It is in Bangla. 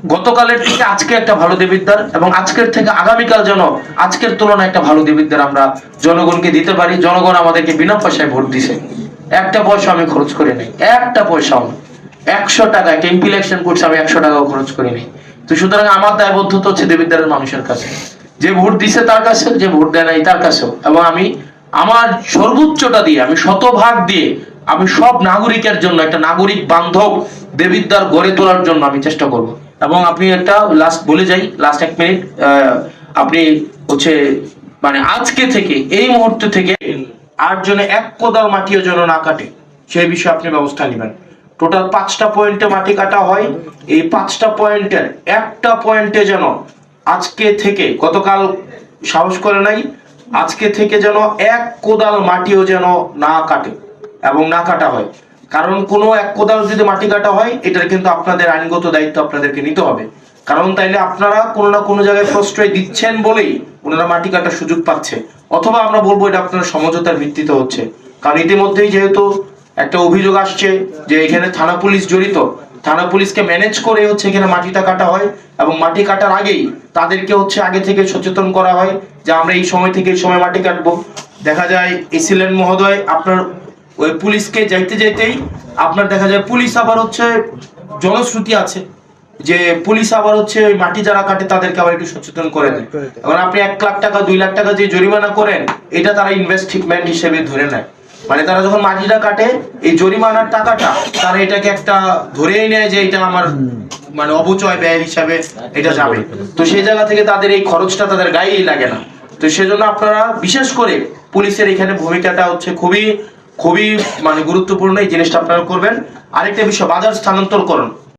গতকালের থেকে আজকে একটা ভালো দেবিদ্বার এবং আজকের থেকে আগামীকাল যেন আজকের তুলনায় একটা ভালো দেবিদ্বার আমরা জনগণকে দিতে পারি। জনগণ আমাদেরকে বিনা পয়সায় ভোট দিছে, একটা পয়সা আমি খরচ করি নাই, একটা পয়সাও না। 100 টাকা একটা এমপি ইলেকশন করছে, আমি 100 টাকাও খরচ করি নাই। তো সুতরাং আমার দায়বদ্ধতা হচ্ছে দেবিদ্বারের মানুষের কাছে, যে ভোট দিছে তার কাছে, যে ভোট দেয় নাই তার কাছেও। এবং আমি আমার সর্বোচ্চটা দিয়ে, আমি শতভাগ দিয়ে, আমি সব নাগরিকের জন্য একটা নাগরিক বান্ধব দেবিদ্বার গড়ে তোলার জন্য আমি চেষ্টা করব। এবং আপনি একটা লাস্ট বলে যাই, লাস্ট 1 মিনিট, আপনি হচ্ছে মানে আজকে থেকে, এই মুহূর্তে থেকে 8 জনে 1 কোদাল মাটিও যেন না কাটে, সেই বিষয়ে আপনি ব্যবস্থা নেবেন। টোটাল 5টা পয়েন্টে মাটি কাটা হয়, এই 5টা পয়েন্টের একটা পয়েন্টে যেন আজকে থেকে, গতকাল সাহস করে নাই, আজকে থেকে যেন 1 কোদাল মাটিও যেন না কাটে এবং না কাটা হয়। কারণ কোনো 1 কোদাল যদি মাটি কাটা হয়, এটার কিন্তু আপনাদের আইনগত দায়িত্ব আপনাদেরকে নিতে হবে। কারণ তাইলে আপনারা কোনো না কোনো জায়গায় প্রশ্রয় দিচ্ছেন বলেই ওনারা মাটি কাটার সুযোগ পাচ্ছে, অথবা আমরা বলবো এটা আপনার সমঝোতার ভিত্তিতে হচ্ছে। কারণ ইতিমধ্যেই যেহেতু একটা অভিযোগ আসছে যে এখানে থানা পুলিশ জড়িত, থানা পুলিশকে ম্যানেজ করে হচ্ছে এখানে মাটিটা কাটা হয়, এবং মাটি কাটার আগেই তাদেরকে হচ্ছে আগে থেকে সচেতন করা হয় যে আমরা এই সময় থেকে এই সময় মাটি কাটবো। দেখা যায় এসিলেন মহোদয় আপনার ওই পুলিশকে যাইতে যাইতেই আপনার দেখা যায় পুলিশ আবার হচ্ছে জনশ্রুতি আছে যে পুলিশ আবার হচ্ছে ওই মাটি যারা কাটে তাদেরকে আবার একটু সচেতন করে দেয়। এখন আপনি 1 লাখ টাকা 2 লাখ টাকা যে জরিমানা করেন, এটা তারা ইনভেস্টমেন্ট হিসেবে ধরে নেয়। মানে তারা যখন মাটিটা কাটে, এই জরিমানার টাকাটা তারা এটাকে একটা ধরেই নেয় যে এটা আমার মানে অপচয় ব্যয় হিসাবে এটা যাবে। তো সেই জায়গা থেকে তাদের এই খরচটা তাদের গায়েই লাগে না। তো সেজন্য আপনারা বিশেষ করে পুলিশের এখানে ভূমিকাটা হচ্ছে খুবই খুবই মানে গুরুত্বপূর্ণ, এই জিনিসটা আপনারা করবেন। আরেকটা বিষয়, বাজার স্থানান্তরকরণ।